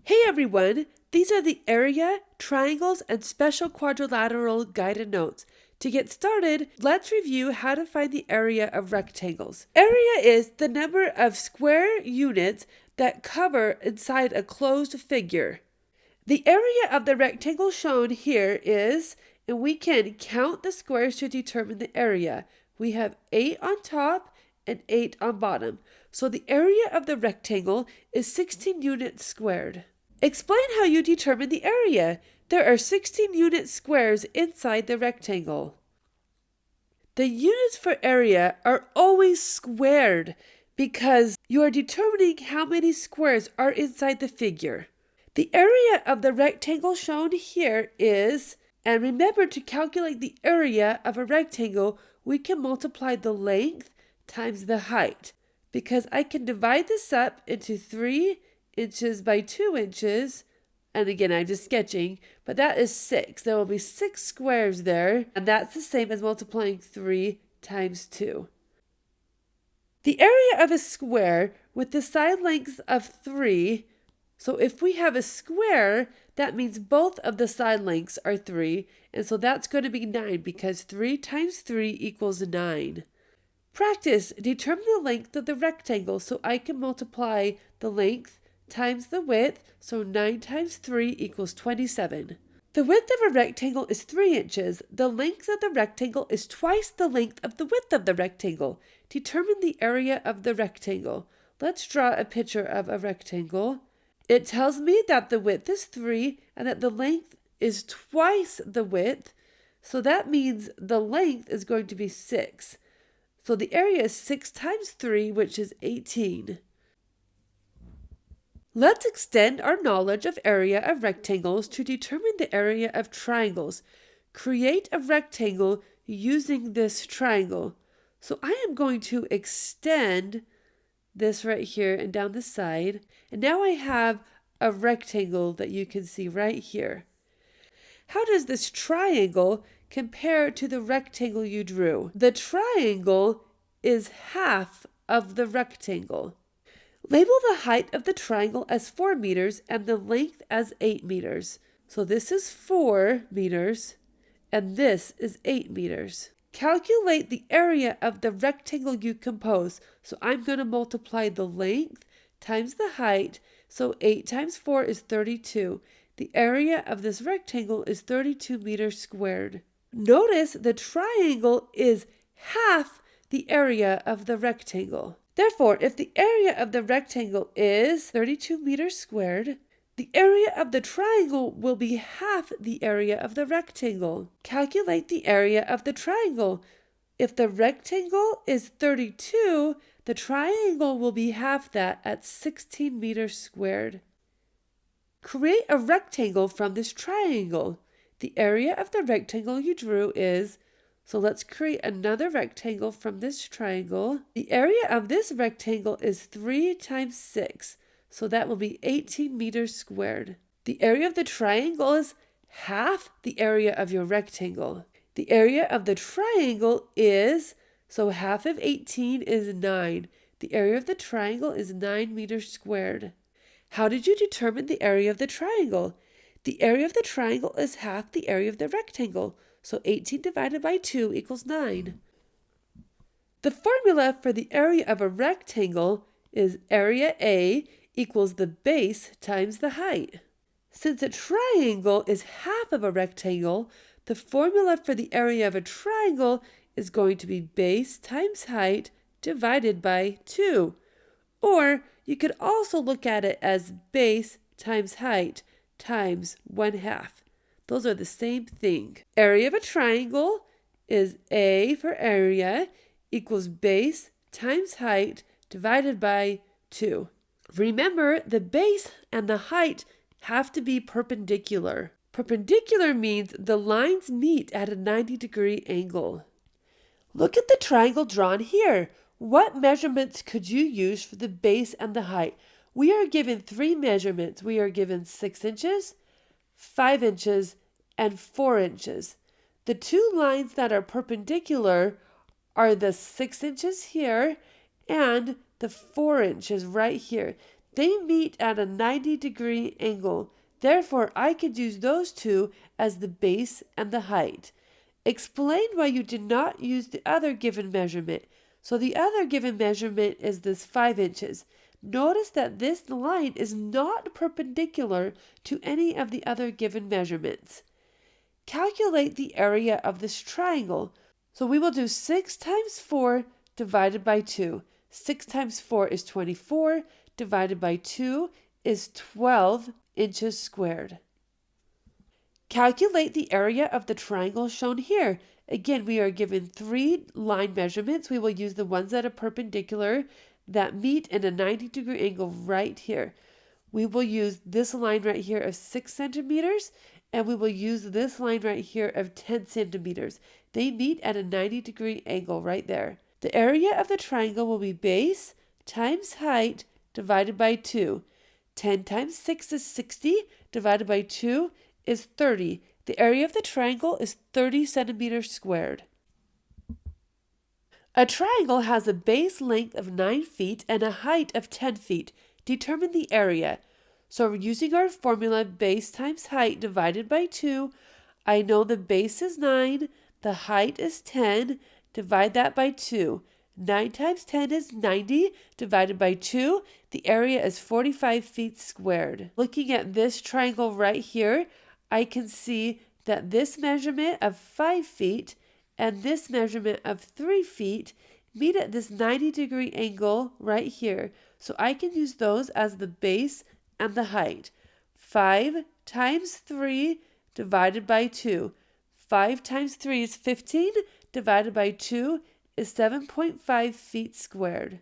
Hey everyone! These are the area, triangles, and special quadrilateral guided notes. To get started, let's review how to find the area of rectangles. Area is the number of square units that cover inside a closed figure. The area of the rectangle shown here is, and we can count the squares to determine the area. We have 8 on top and 8 on bottom. So the area of the rectangle is 16 units squared. Explain how you determine the area. There are 16 unit squares inside the rectangle. The units for area are always squared because you are determining how many squares are inside the figure. The area of the rectangle shown here is, and remember to calculate the area of a rectangle, we can multiply the length times the height, because I can divide this up into 3 inches by 2 inches, and again I'm just sketching, but that is 6. There will be 6 squares there, and that's the same as multiplying 3 times 2. The area of a square with the side lengths of 3, so if we have a square, that means both of the side lengths are 3, and so that's going to be 9 because 3 times 3 equals 9. Practice. Determine the length of the rectangle, so I can multiply the length times the width, so 9 times 3 equals 27. The width of a rectangle is 3 inches. The length of the rectangle is twice the length of the width of the rectangle. Determine the area of the rectangle. Let's draw a picture of a rectangle. It tells me that the width is 3 and that the length is twice the width, so that means the length is going to be 6. So the area is 6 times 3, which is 18. Let's extend our knowledge of area of rectangles to determine the area of triangles. Create a rectangle using this triangle. So I am going to extend this right here and down the side. And now I have a rectangle that you can see right here. How does this triangle compare to the rectangle you drew? The triangle is half of the rectangle. Label the height of the triangle as 4 meters and the length as 8 meters. So this is 4 meters and this is 8 meters. Calculate the area of the rectangle you compose. So I'm going to multiply the length times the height. So 8 times 4 is 32. The area of this rectangle is 32 meters squared. Notice the triangle is half the area of the rectangle. Therefore, if the area of the rectangle is 32 meters squared, the area of the triangle will be half the area of the rectangle. Calculate the area of the triangle. If the rectangle is 32, the triangle will be half that at 16 meters squared. Create a rectangle from this triangle. The area of the rectangle you drew is, so let's create another rectangle from this triangle. The area of this rectangle is 3 times 6, so that will be 18 meters squared. The area of the triangle is half the area of your rectangle. The area of the triangle is, so half of 18 is 9. The area of the triangle is 9 meters squared. How did you determine the area of the triangle? The area of the triangle is half the area of the rectangle, so 18 divided by 2 equals 9. The formula for the area of a rectangle is area A equals the base times the height. Since a triangle is half of a rectangle, the formula for the area of a triangle is going to be base times height divided by 2. Or you could also look at it as base times height times 1/2. Those are the same thing. Area of a triangle is A for area equals base times height divided by 2. Remember, the base and the height have to be perpendicular. Perpendicular means the lines meet at a 90-degree angle. Look at the triangle drawn here. What measurements could you use for the base and the height? We are given 3 measurements. We are given 6 inches, 5 inches, and 4 inches. The 2 lines that are perpendicular are the 6 inches here and the 4 inches right here. They meet at a 90-degree angle. Therefore, I could use those two as the base and the height. Explain why you did not use the other given measurement. So the other given measurement is this 5 inches. Notice that this line is not perpendicular to any of the other given measurements. Calculate the area of this triangle. So we will do 6 times 4 divided by 2. 6 times 4 is 24, divided by 2 is 12 inches squared. Calculate the area of the triangle shown here. Again, we are given 3 line measurements. We will use the ones that are perpendicular that meet in a 90-degree angle right here. We will use this line right here of 6 centimeters, and we will use this line right here of 10 centimeters. They meet at a 90-degree angle right there. The area of the triangle will be base times height divided by 2. 10 times 6 is 60, divided by 2 is 30. The area of the triangle is 30 centimeters squared. A triangle has a base length of 9 feet and a height of 10 feet. Determine the area. So we're using our formula base times height divided by 2. I know the base is 9, the height is 10, divide that by 2. 9 times 10 is 90, divided by 2. The area is 45 feet squared. Looking at this triangle right here, I can see that this measurement of 5 feet and this measurement of 3 feet meet at this 90-degree angle right here. So I can use those as the base and the height. 5 times 3 divided by 2. 5 times 3 is 15, divided by 2 is 7.5 feet squared.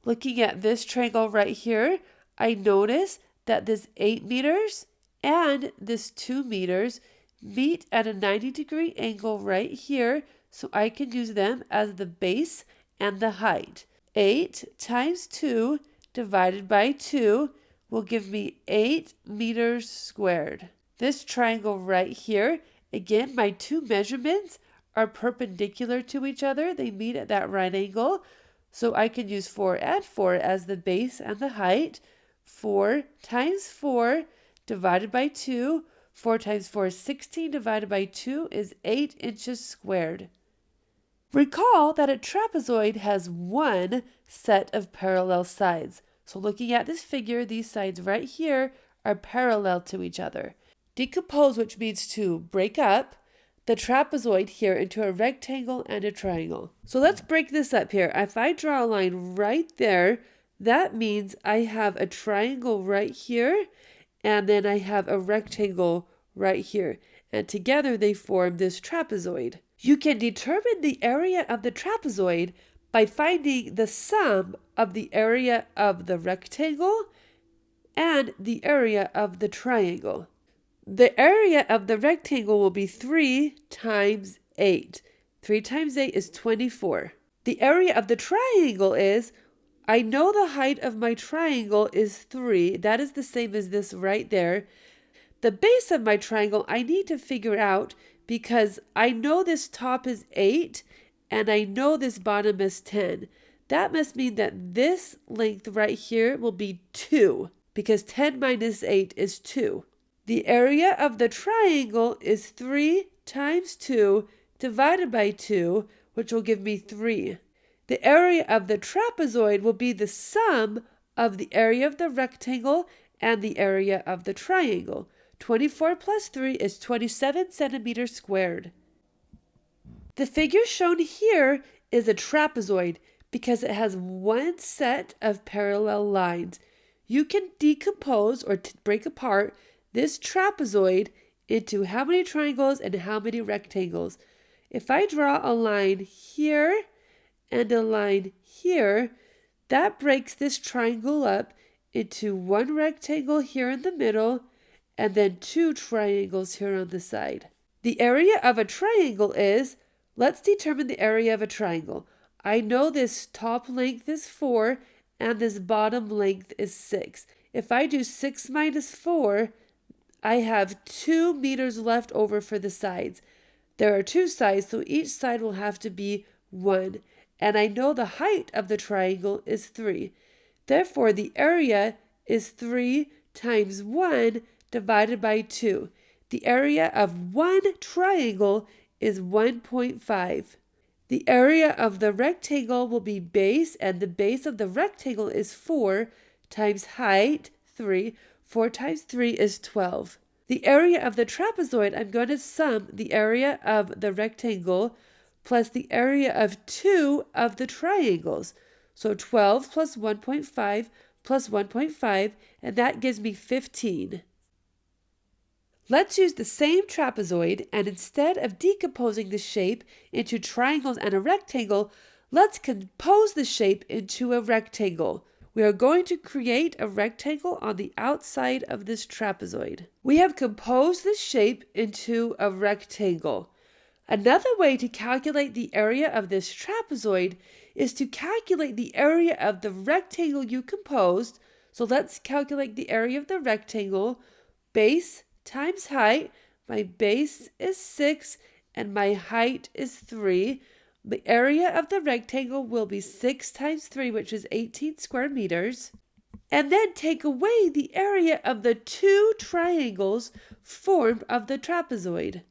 Looking at this triangle right here, I notice that this 8 meters and this 2 meters meet at a 90-degree angle right here, so I can use them as the base and the height. 8 times 2 divided by 2 will give me 8 meters squared. This triangle right here, again, my 2 measurements are perpendicular to each other. They meet at that right angle. So I can use 4 and 4 as the base and the height. 4 times 4 divided by 2. 4 times 4 is 16, divided by 2 is 8 inches squared. Recall that a trapezoid has one set of parallel sides. So looking at this figure, these sides right here are parallel to each other. Decompose, which means to break up, the trapezoid here into a rectangle and a triangle. So let's break this up here. If I draw a line right there, that means I have a triangle right here, and then I have a rectangle right here. And together they form this trapezoid. You can determine the area of the trapezoid by finding the sum of the area of the rectangle and the area of the triangle. The area of the rectangle will be 3 times 8. 3 times 8 is 24. The area of the triangle is, I know the height of my triangle is 3. That is the same as this right there. The base of my triangle I need to figure out because I know this top is 8 and I know this bottom is 10. That must mean that this length right here will be 2 because 10 minus 8 is 2. The area of the triangle is 3 times 2 divided by 2, which will give me 3. The area of the trapezoid will be the sum of the area of the rectangle and the area of the triangle. 24 plus 3 is 27 centimeters squared. The figure shown here is a trapezoid because it has one set of parallel lines. You can decompose or break apart this trapezoid into how many triangles and how many rectangles. If I draw a line here and a line here, that breaks this triangle up into one rectangle here in the middle and then 2 triangles here on the side. The area of a triangle is, let's determine the area of a triangle. I know this top length is 4 and this bottom length is 6. If I do 6 minus 4, I have 2 meters left over for the sides. There are 2 sides, so each side will have to be 1. And I know the height of the triangle is 3. Therefore, the area is 3 times 1 divided by 2. The area of one triangle is 1.5. The area of the rectangle will be base, and the base of the rectangle is 4 times height, 3. 4 times 3 is 12. The area of the trapezoid, I'm going to sum the area of the rectangle plus the area of 2 of the triangles. So 12 plus 1.5 plus 1.5, and that gives me 15. Let's use the same trapezoid, and instead of decomposing the shape into triangles and a rectangle, let's compose the shape into a rectangle. We are going to create a rectangle on the outside of this trapezoid. We have composed the shape into a rectangle. Another way to calculate the area of this trapezoid is to calculate the area of the rectangle you composed. So let's calculate the area of the rectangle. Base times height. My base is 6 and my height is 3. The area of the rectangle will be 6 times 3, which is 18 square meters. And then take away the area of the two triangles formed of the trapezoid.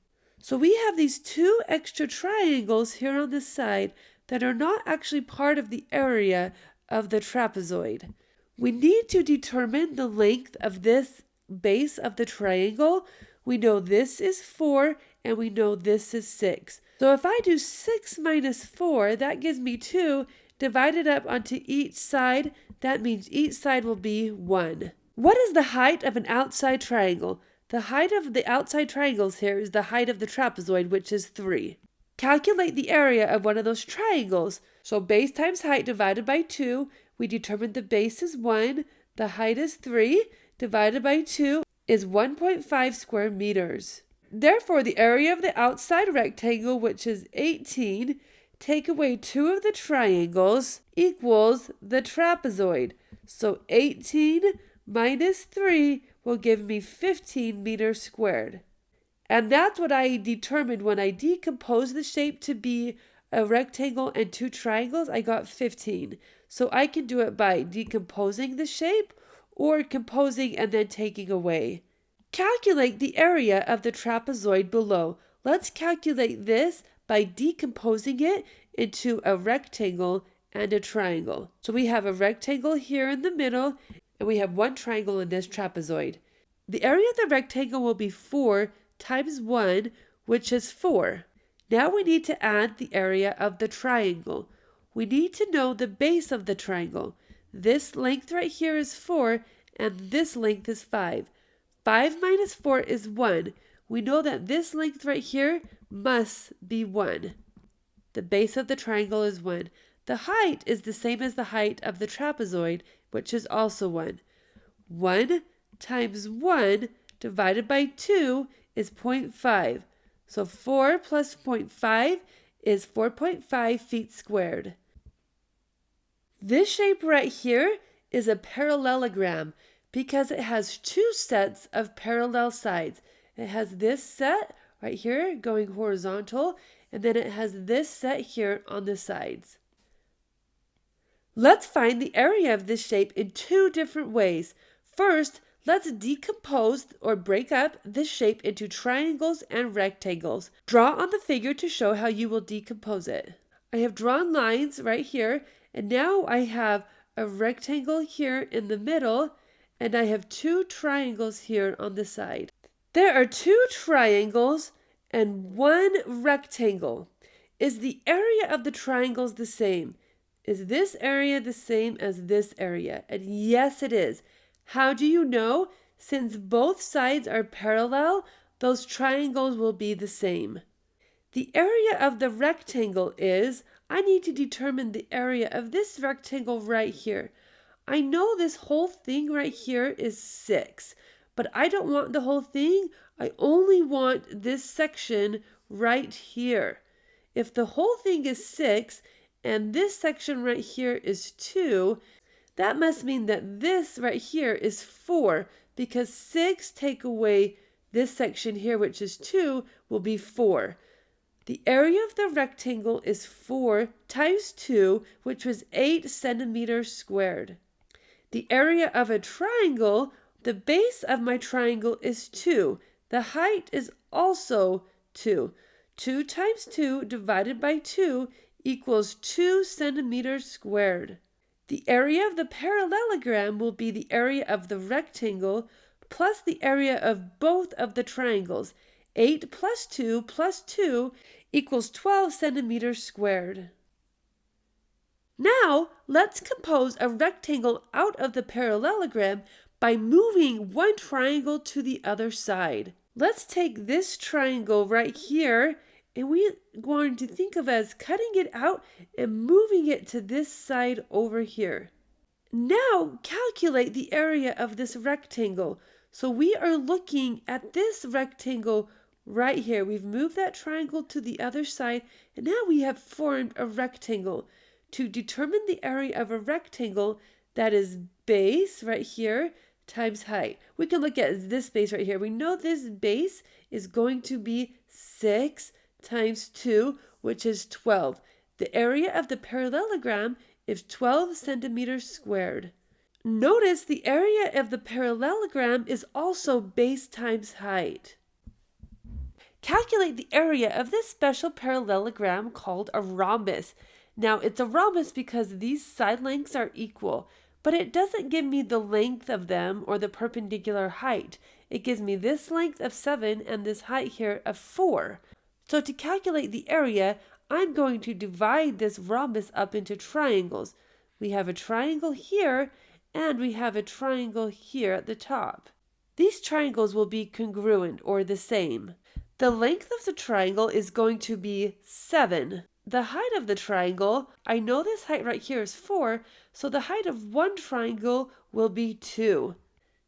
So we have these two extra triangles here on this side that are not actually part of the area of the trapezoid. We need to determine the length of this base of the triangle. We know this is 4 and we know this is 6. So if I do 6 minus 4, that gives me 2 divided up onto each side. That means each side will be 1. What is the height of an outside triangle? The height of the outside triangles here is the height of the trapezoid, which is 3. Calculate the area of one of those triangles. So base times height divided by 2. We determined the base is 1, the height is 3, divided by 2 is 1.5 square meters. Therefore, the area of the outside rectangle, which is 18, take away 2 of the triangles, equals the trapezoid. So 18 minus 3 will give me 15 meters squared. And that's what I determined when I decomposed the shape to be a rectangle and 2 triangles. I got 15. So I can do it by decomposing the shape or composing and then taking away. Calculate the area of the trapezoid below. Let's calculate this by decomposing it into a rectangle and a triangle. So we have a rectangle here in the middle, and we have one triangle in this trapezoid. The area of the rectangle will be 4 times 1, which is 4. Now we need to add the area of the triangle. We need to know the base of the triangle. This length right here is 4, and this length is 5. 5 minus 4 is 1. We know that this length right here must be 1. The base of the triangle is 1. The height is the same as the height of the trapezoid, which is also 1. 1 times 1 divided by 2 is 0.5. So 4 plus 0.5 is 4.5 feet squared. This shape right here is a parallelogram because it has 2 sets of parallel sides. It has this set right here going horizontal, and then it has this set here on the sides. Let's find the area of this shape in 2 different ways. First, let's decompose or break up this shape into triangles and rectangles. Draw on the figure to show how you will decompose it. I have drawn lines right here, and now I have a rectangle here in the middle, and I have 2 triangles here on the side. There are 2 triangles and 1 rectangle. Is the area of the triangles the same? Is this area the same as this area? And yes, it is. How do you know? Since both sides are parallel, those triangles will be the same. The area of the rectangle is, I need to determine the area of this rectangle right here. I know this whole thing right here is 6, but I don't want the whole thing. I only want this section right here. If the whole thing is 6 and this section right here is 2, that must mean that this right here is 4, because 6 take away this section here, which is 2, will be 4. The area of the rectangle is 4 times 2, which was 8 centimeters squared. The area of a triangle, the base of my triangle is 2. The height is also 2. 2 times 2 divided by 2 equals 2 centimeters squared. The area of the parallelogram will be the area of the rectangle plus the area of both of the triangles. 8 plus 2 plus 2 equals 12 centimeters squared. Now, let's compose a rectangle out of the parallelogram by moving one triangle to the other side. Let's take this triangle right here, and we're going to think of as cutting it out and moving it to this side over here. Now, calculate the area of this rectangle. So we are looking at this rectangle right here. We've moved that triangle to the other side, and now we have formed a rectangle. To determine the area of a rectangle, that is base right here times height. We can look at this base right here. We know this base is going to be 6 times 2, which is 12. The area of the parallelogram is 12 centimeters squared. Notice the area of the parallelogram is also base times height. Calculate the area of this special parallelogram called a rhombus. Now, it's a rhombus because these side lengths are equal, but it doesn't give me the length of them or the perpendicular height. It gives me this length of 7 and this height here of 4. So to calculate the area, I'm going to divide this rhombus up into triangles. We have a triangle here, and we have a triangle here at the top. These triangles will be congruent or the same. The length of the triangle is going to be 7. The height of the triangle, I know this height right here is 4, so the height of one triangle will be 2.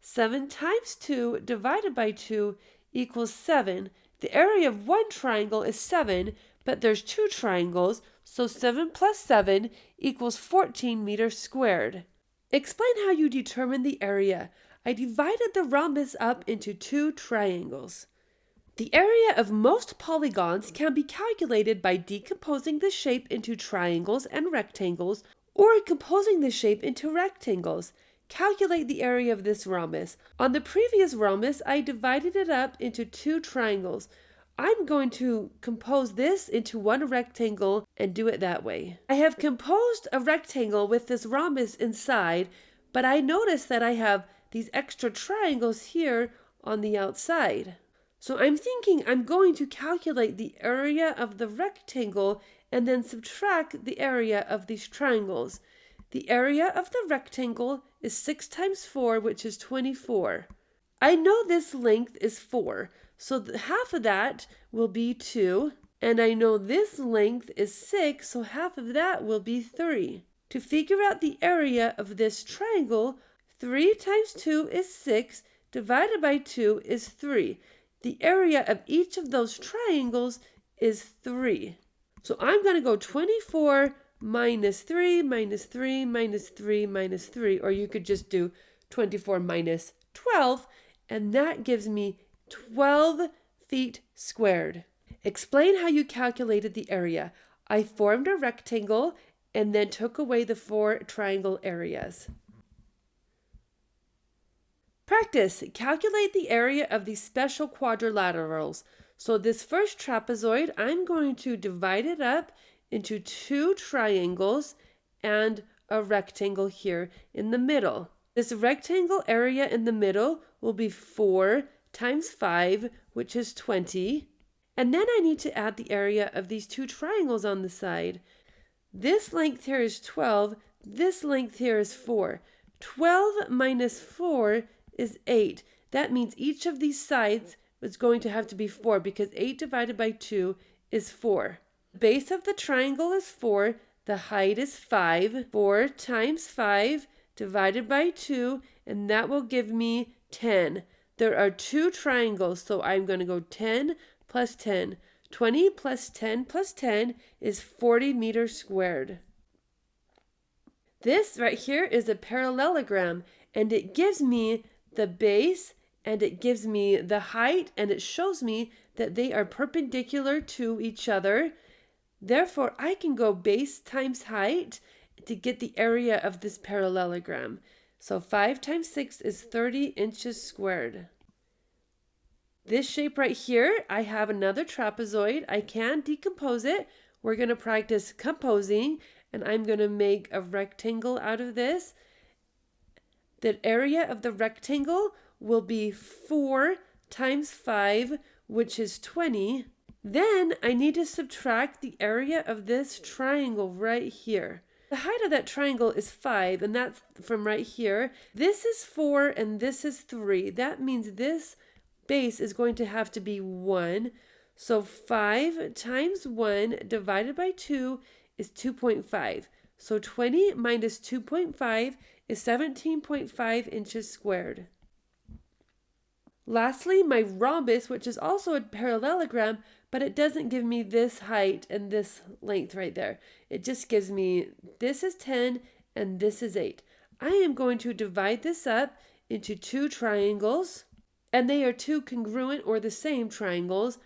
7 times 2 divided by 2 equals 7. The area of one triangle is 7, but there's two triangles, so 7 plus 7 equals 14 meters squared. Explain how you determine the area. I divided the rhombus up into two triangles. The area of most polygons can be calculated by decomposing the shape into triangles and rectangles, or composing the shape into rectangles. Calculate the area of this rhombus. On the previous rhombus, I divided it up into two triangles. I'm going to compose this into one rectangle and do it that way. I have composed a rectangle with this rhombus inside, but I notice that I have these extra triangles here on the outside. So I'm thinking I'm going to calculate the area of the rectangle and then subtract the area of these triangles. The area of the rectangle is 6 times 4, which is 24. I know this length is 4, so half of that will be 2. And I know this length is 6, so half of that will be 3. To figure out the area of this triangle, 3 times 2 is 6, divided by 2 is 3. The area of each of those triangles is 3. So I'm going to go 24 minus 3 minus 3 minus 3 minus 3, or you could just do 24 minus 12, and that gives me 12 feet squared. Explain how you calculated the area. I formed a rectangle and then took away the 4 triangle areas. Practice. Calculate the area of these special quadrilaterals. So this first trapezoid, I'm going to divide it up into 2 triangles and a rectangle here in the middle. This rectangle area in the middle will be 4 times 5, which is 20. And then I need to add the area of these 2 triangles on the side. This length here is 12. This length here is 4. 12 minus 4 is 8. That means each of these sides is going to have to be 4 because 8 divided by 2 is 4. The base of the triangle is 4. The height is 5. 4 times 5 divided by 2, and that will give me 10. There are 2 triangles, so I'm going to go 10 plus 10. 20 plus 10 plus 10 is 40 meters squared. This right here is a parallelogram, and it gives me the base, and it gives me the height, and it shows me that they are perpendicular to each other. Therefore, I can go base times height to get the area of this parallelogram. So 5 times 6 is 30 inches squared. This shape right here, I have another trapezoid. I can decompose it. We're going to practice composing, and I'm going to make a rectangle out of this. The area of the rectangle will be 4 times 5, which is 20. Then I need to subtract the area of this triangle right here. The height of that triangle is 5, and that's from right here. This is 4, and this is 3. That means this base is going to have to be 1. So 5 times 1 divided by 2 is 2.5. So 20 minus 2.5 is 17.5 inches squared. Lastly, my rhombus, which is also a parallelogram, but it doesn't give me this height and this length right there. It just gives me this is 10 and this is 8. I am going to divide this up into two triangles, and they are two congruent or the same triangles.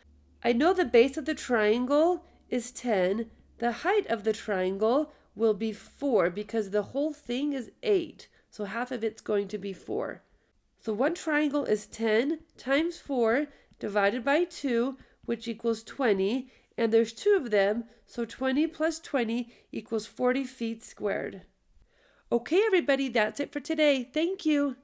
I know the base of the triangle is 10. The height of the triangle will be 4 because the whole thing is 8. So half of it's going to be 4. So one triangle is 10 times 4 divided by 2, which equals 20. And there's two of them, so 20 plus 20 equals 40 feet squared. Okay, everybody, that's it for today. Thank you.